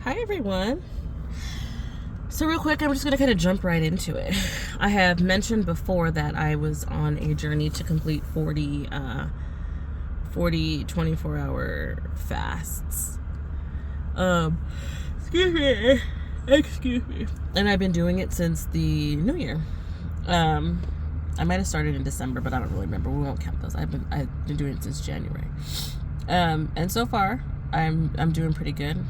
Hi everyone. So real quick, I'm just gonna kind of jump right into it. I have mentioned before that I was on a journey to complete 40 24-hour fasts. Excuse me. And I've been doing it since the new year. I might have started in December, but I don't really remember. We won't count those. I've been doing it since January. And so far I'm doing pretty good.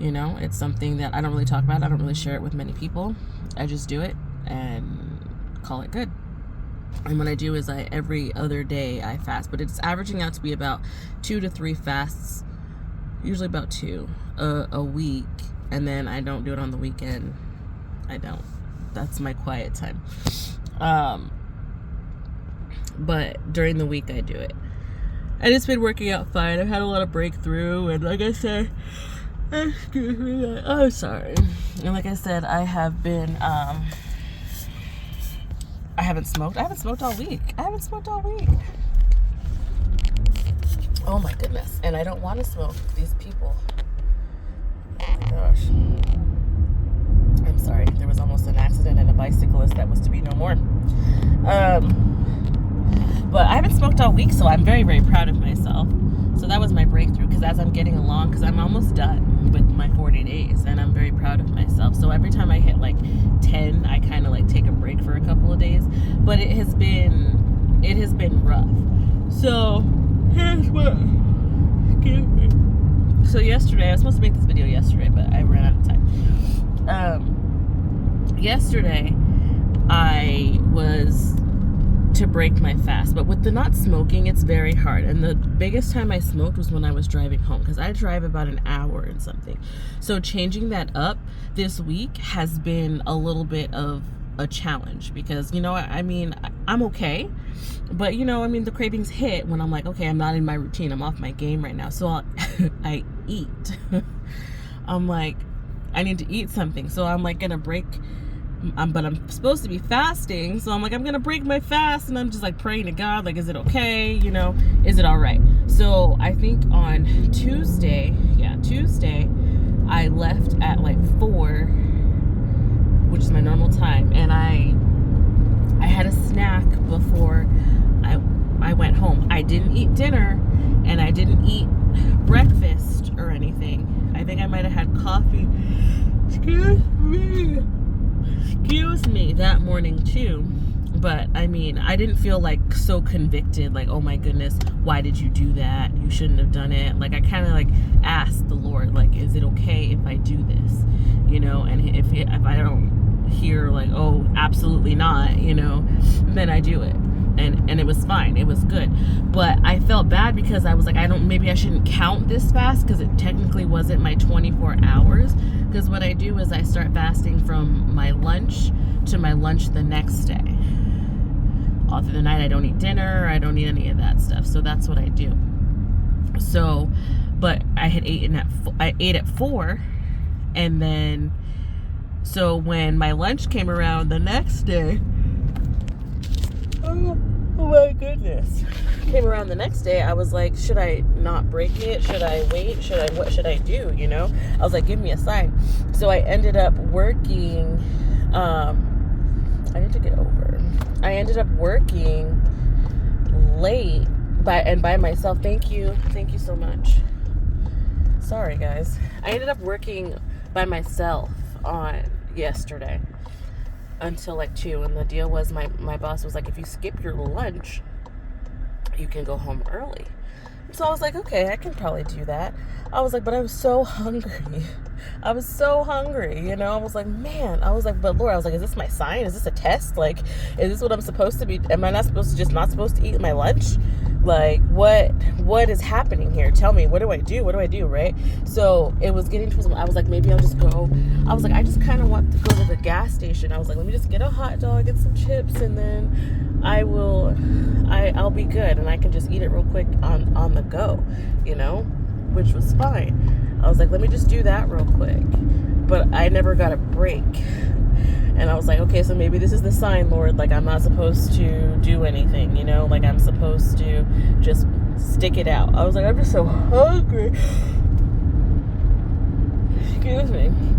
You know, it's something that I don't really talk about. I don't really share it with many people. I just do it and call it good. And what I do is every other day I fast, but it's averaging out to be about 2 to 3 fasts, usually about 2 a week. And then I don't do it on the weekend. I don't. That's my quiet time. But during the week I do it. And it's been working out fine. I've had a lot of breakthrough, and like I said, excuse me. Oh, sorry. And like I said, I have been, I haven't smoked. I haven't smoked all week. Oh my goodness. And I don't want to smoke. These people. Oh my gosh. I'm sorry. There was almost an accident and a bicyclist that was to be no more. But I haven't smoked all week, so I'm very, very proud of myself. So that was my breakthrough, because as I'm getting along, because I'm almost done with my 40 days, and I'm very proud of myself. So every time I hit like 10, I kind of like take a break for a couple of days. But it has been rough. So here's what. Excuse me. So yesterday, I was supposed to make this video yesterday, but I ran out of time. Yesterday, I was to break my fast, but with the not smoking, it's very hard. And the biggest time I smoked was when I was driving home, because I drive about an hour and something. So changing that up this week has been a little bit of a challenge, because you know, I mean, I'm okay, but you know, I mean, the cravings hit when I'm like, okay, I'm not in my routine, I'm off my game right now, so I eat. I'm like, I need to eat something, so I'm like gonna break. But I'm supposed to be fasting, so I'm like, I'm gonna break my fast, and I'm just like praying to God, like, is it okay? You know, is it all right? So I think on Tuesday, I left at like 4, which is my normal time, and I had a snack before I went home. I didn't eat dinner, and I didn't eat breakfast or anything. I think I might have had coffee. Excuse me, that morning too. But I mean, I didn't feel like so convicted, like, oh my goodness, why did you do that? You shouldn't have done it. Like, I kind of like asked the Lord, like, is it okay if I do this? You know, and if I don't hear like, oh, absolutely not, you know, then I do it. And it was fine. It was good. But I felt bad because I was like, maybe I shouldn't count this fast, because it technically wasn't my 24 hours. Because what I do is I start fasting from my lunch to my lunch the next day. All through the night, I don't eat dinner. I don't eat any of that stuff. So that's what I do. So, but I ate at 4. And then, so when my lunch came around the next day, oh my goodness. Came around the next day, I was like, should I not break it? Should I wait? What should I do? You know? I was like, give me a sign. So I ended up working, I ended up working late by myself. Thank you so much. Sorry guys. I ended up working by myself on yesterday until like 2, and the deal was my boss was like, if you skip your lunch, you can go home early. So I was like, okay, I can probably do that. I was like, but I was so hungry. You know, I was like, man, but Lord, I was like, is this my sign? Is this a test? Like, is this what I'm supposed to be? Am I not supposed to eat my lunch? Like, what is happening here? Tell me, what do I do? Right? So it was getting to, I was like, maybe I'll just go. I was like, I just kind of want to go to the gas station. I was like, let me just get a hot dog, get some chips, and then I'll be good, and I can just eat it real quick on the go, you know, which was fine. I was like, let me just do that real quick. But I never got a break. And I was like, okay, so maybe this is the sign, Lord. Like, I'm not supposed to do anything, you know? Like, I'm supposed to just stick it out. I was like, I'm just so hungry.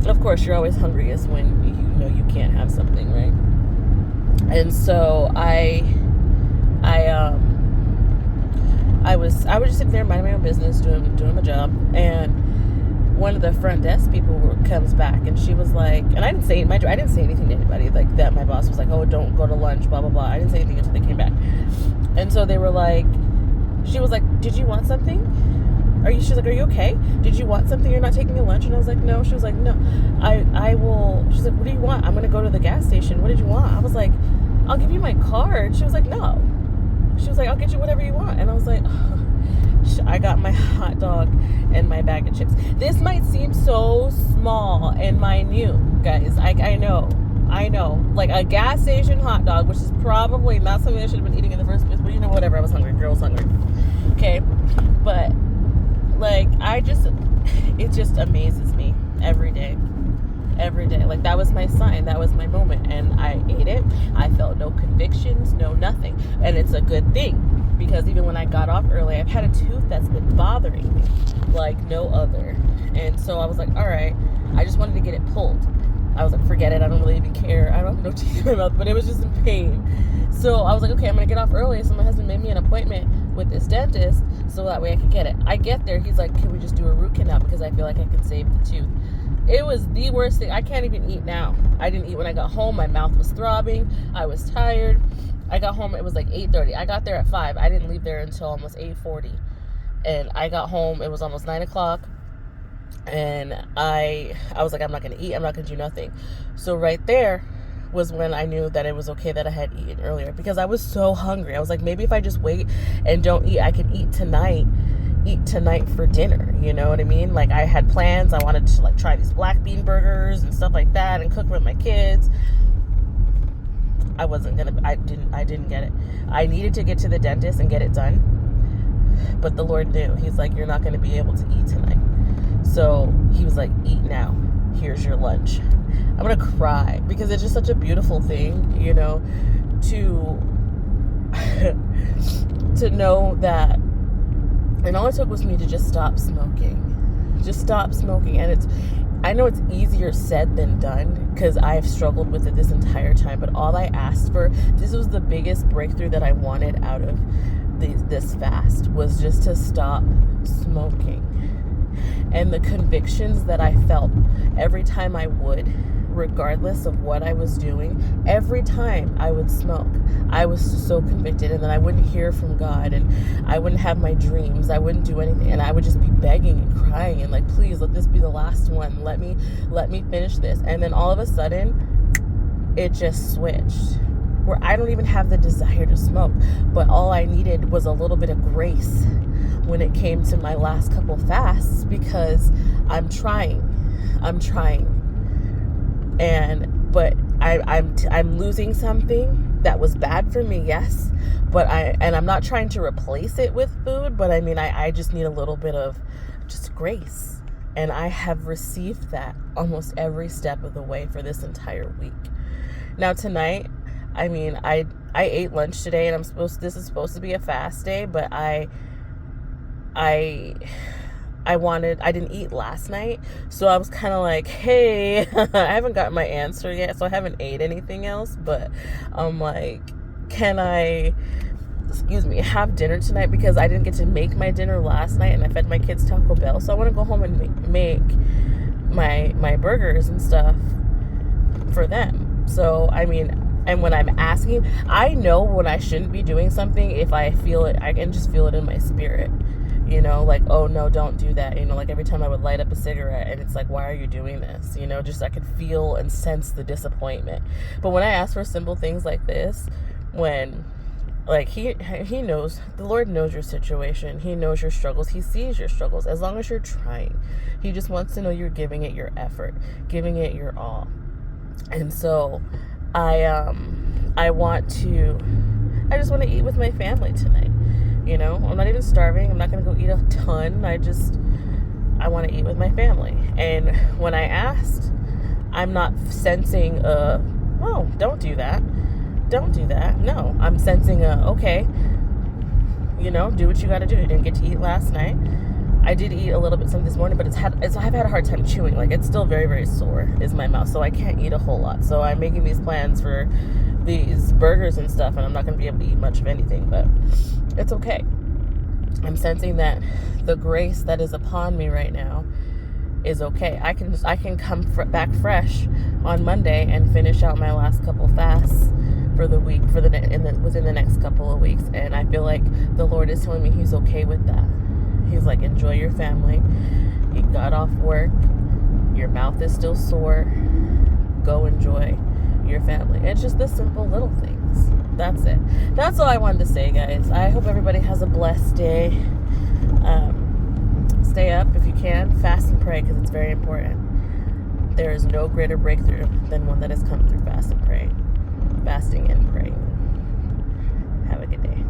Of course, you're always hungriest when you know you can't have something, right? And so I would just sit there minding my own business, doing my job, and one of the front desk people comes back, and she was like, and I didn't say anything to anybody like that. My boss was like, "Oh, don't go to lunch," blah blah blah. I didn't say anything until they came back, and so they were like, she was like, "Did you want something? She's like, are you okay? Did you want something? You're not taking a lunch?" And I was like, no. She was like, no, I will. She's like, what do you want? I'm gonna go to the gas station. What did you want? I was like, I'll give you my card. She was like, no. She was like, I'll get you whatever you want. And I was like, oh. I got my hot dog and my bag of chips. This might seem so small and minute, guys. I know. Like a gas station hot dog, which is probably not something I should have been eating in the first place, but whatever. I was hungry. Girl was hungry. Okay. But like, it just amazes me every day. Like, that was my sign, that was my moment, and I ate it. I felt no convictions, no nothing, and it's a good thing, because even when I got off early, I've had a tooth that's been bothering me like no other, and so I was like, all right, I just wanted to get it pulled. I was like, forget it, I don't really even care, I don't have no teeth in my mouth, but it was just in pain. So I was like, okay, I'm gonna get off early. So my husband made me an appointment with this dentist so that way I could get it. I get there, he's like, can we just do a root canal, because I feel like I can save the tooth. It was the worst thing. I can't even eat now. I didn't eat when I got home. My mouth was throbbing. I was tired. I got home, it was like 8:30. I got there at 5. I didn't leave there until almost 8:40. And I got home, it was almost 9 o'clock. And I was like, I'm not going to eat. I'm not going to do nothing. So right there was when I knew that it was okay that I had eaten earlier, because I was so hungry. I was like, maybe if I just wait and don't eat, I can eat tonight for dinner, you know what I mean? Like, I had plans. I wanted to like try these black bean burgers and stuff like that and cook with my kids. I didn't get it. I needed to get to the dentist and get it done, but the Lord knew. He's like, you're not going to be able to eat tonight. So he was like, eat now, here's your lunch. I'm gonna cry, because it's just such a beautiful thing, you know, to to know that. And all it took was me to just stop smoking. And I know it's easier said than done, because I've struggled with it this entire time. But all I asked for, this was the biggest breakthrough that I wanted out of this fast, was just to stop smoking. And the convictions that I felt every time I would, regardless of what I was doing, every time I would smoke, I was so convicted, and then I wouldn't hear from God, and I wouldn't have my dreams, I wouldn't do anything, and I would just be begging and crying and like, please let this be the last one, let me finish this. And then all of a sudden it just switched, where I don't even have the desire to smoke, but all I needed was a little bit of grace when it came to my last couple fasts, because I'm trying, but I'm losing something that was bad for me, yes, but I'm not trying to replace it with food, but I mean, I just need a little bit of just grace, and I have received that almost every step of the way for this entire week. Now tonight, I mean, I ate lunch today, and this is supposed to be a fast day, but I didn't eat last night, so I was kind of like, hey, I haven't got my answer yet, so I haven't ate anything else, but I'm like, can I, have dinner tonight, because I didn't get to make my dinner last night, and I fed my kids Taco Bell, so I want to go home and make my burgers and stuff for them. So, I mean, and when I'm asking, I know when I shouldn't be doing something. If I feel it, I can just feel it in my spirit. You know, like, oh no, don't do that. You know, like every time I would light up a cigarette, and it's like, why are you doing this? You know, just I could feel and sense the disappointment. But when I ask for simple things like this, when like he knows, the Lord knows your situation. He knows your struggles. He sees your struggles. As long as you're trying, he just wants to know you're giving it your effort, giving it your all. And so I just want to eat with my family tonight. You know, I'm not even starving. I'm not going to go eat a ton. I want to eat with my family. And when I asked, I'm not sensing oh, don't do that. Don't do that. No, I'm sensing okay, you know, do what you got to do. You didn't get to eat last night. I did eat a little bit some this morning, but I've had a hard time chewing. Like, it's still very, very sore is my mouth, so I can't eat a whole lot. So I'm making these plans for these burgers and stuff, and I'm not going to be able to eat much of anything, but it's okay. I'm sensing that the grace that is upon me right now is okay. I can come back fresh on Monday and finish out my last couple fasts for the week, within the next couple of weeks, and I feel like the Lord is telling me He's okay with that. He's like, enjoy your family. You got off work. Your mouth is still sore. Go enjoy your family. It's just the simple little things. That's it. That's all I wanted to say, guys. I hope everybody has a blessed day. Stay up if you can. Fast and pray, because it's very important. There is no greater breakthrough than one that has come through fasting and praying. Have a good day.